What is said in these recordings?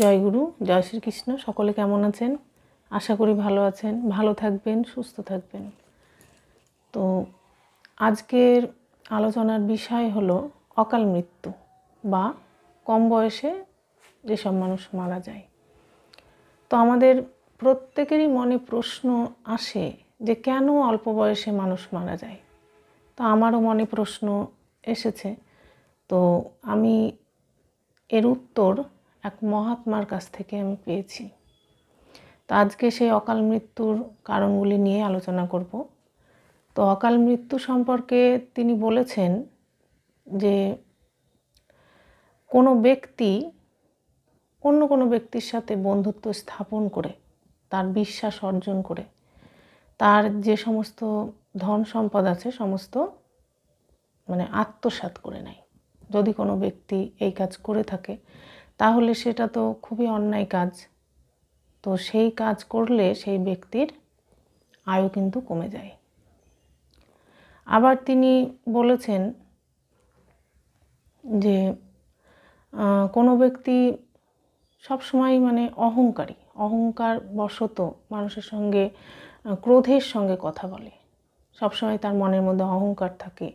জয় গুরু, জয় শ্রীকৃষ্ণ। সকলে কেমন আছেন? আশা করি ভালো আছেন, ভালো থাকবেন, সুস্থ থাকবেন। তো আজকের আলোচনার বিষয় হলো অকাল মৃত্যু বা কম বয়সে যেসব মানুষ মারা যায়। তো আমাদের প্রত্যেকেরই মনে প্রশ্ন আসে যে কেন অল্প বয়সে মানুষ মারা যায়। তো আমারও মনে প্রশ্ন এসেছে। তো আমি এর উত্তর এক মহাত্মার কাছ থেকে আমি পেয়েছি। তো আজকে সেই অকাল মৃত্যুর কারণগুলি নিয়ে আলোচনা করব। তো অকাল মৃত্যু সম্পর্কে তিনি বলেছেন যে কোনো ব্যক্তি অন্য কোনো ব্যক্তির সাথে বন্ধুত্ব স্থাপন করে, তার বিশ্বাস অর্জন করে, তার যে সমস্ত ধন সম্পদ আছে সমস্ত আত্মসাৎ করে নেয়। যদি কোনো ব্যক্তি এই কাজ করে থাকে তাহলে সেটা তো খুবই অন্যায় কাজ। তো সেই কাজ করলে সেই ব্যক্তির আয়ু কিন্তু কমে যায়। আবার তিনি বলেছেন যে কোনো ব্যক্তি সবসময় অহংকার বশত মানুষের সঙ্গে ক্রোধের সঙ্গে কথা বলে, সবসময় তার মনের মধ্যে অহংকার থাকে,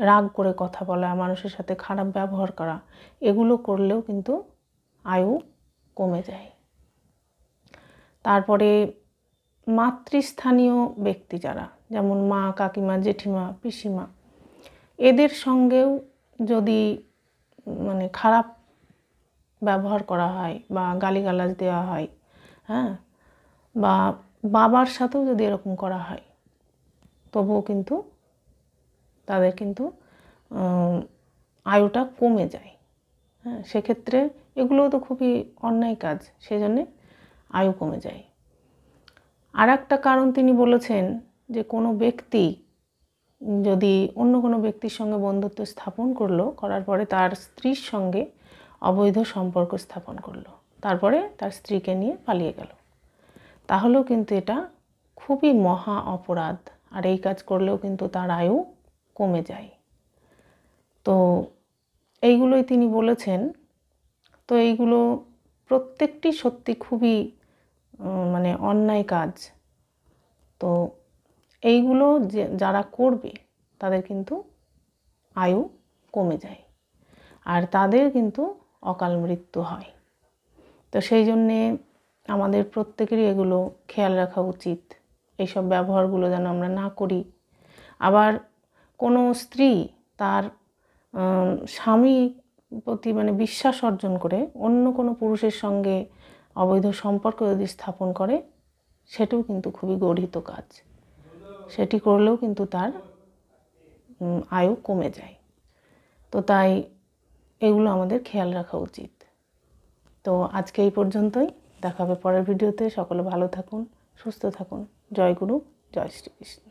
রাগ করে কথা বলা, মানুষের সাথে খারাপ ব্যবহার করা, এগুলো করলেও কিন্তু আয়ু কমে যায়। তারপরে মাতৃস্থানীয় ব্যক্তি যারা, যেমন মা, কাকিমা, জেঠিমা, পিসিমা, এদের সঙ্গেও যদি খারাপ ব্যবহার করা হয় বা গালিগালাজ দেওয়া হয়, বা বাবার সাথেও যদি এরকম করা হয়, তবুও কিন্তু তাদের কিন্তু আয়ুটা কমে যায়। সেক্ষেত্রে এগুলোও তো খুবই অন্যায় কাজ, সেজন্যে আয়ু কমে যায়। আর একটা কারণ তিনি বলেছেন যে কোনো ব্যক্তি যদি অন্য কোনো ব্যক্তির সঙ্গে বন্ধুত্ব স্থাপন করার পরে তার স্ত্রীর সঙ্গে অবৈধ সম্পর্ক স্থাপন করলো, তারপরে তার স্ত্রীকে নিয়ে পালিয়ে গেল, তাহলেও কিন্তু এটা খুবই মহা অপরাধ। আর এই কাজ করলেও কিন্তু তার আয়ু কমে যায়। তো এইগুলোই তিনি বলেছেন। তো এইগুলো প্রত্যেকটি সত্যি খুবই অন্যায় কাজ। তো এইগুলো যারা করবে তাদের কিন্তু আয়ু কমে যায় আর তাদের কিন্তু অকাল মৃত্যু হয়। তো সেই জন্যে আমাদের প্রত্যেকেরই এগুলো খেয়াল রাখা উচিত, এইসব ব্যবহারগুলো যেন আমরা না করি। আবার কোনো স্ত্রী তার স্বামী প্রতি বিশ্বাস অর্জন করে অন্য কোনো পুরুষের সঙ্গে অবৈধ সম্পর্ক যদি স্থাপন করে, সেটাও কিন্তু খুবই গর্হিত কাজ। সেটি করলেও কিন্তু তার আয়ু কমে যায়। তো তাই এগুলো আমাদের খেয়াল রাখা উচিত। তো আজকে এই পর্যন্তই, দেখা হবে পরের ভিডিওতে। সকলে ভালো থাকুন, সুস্থ থাকুন। জয় গুরু, জয় শ্রীকৃষ্ণ।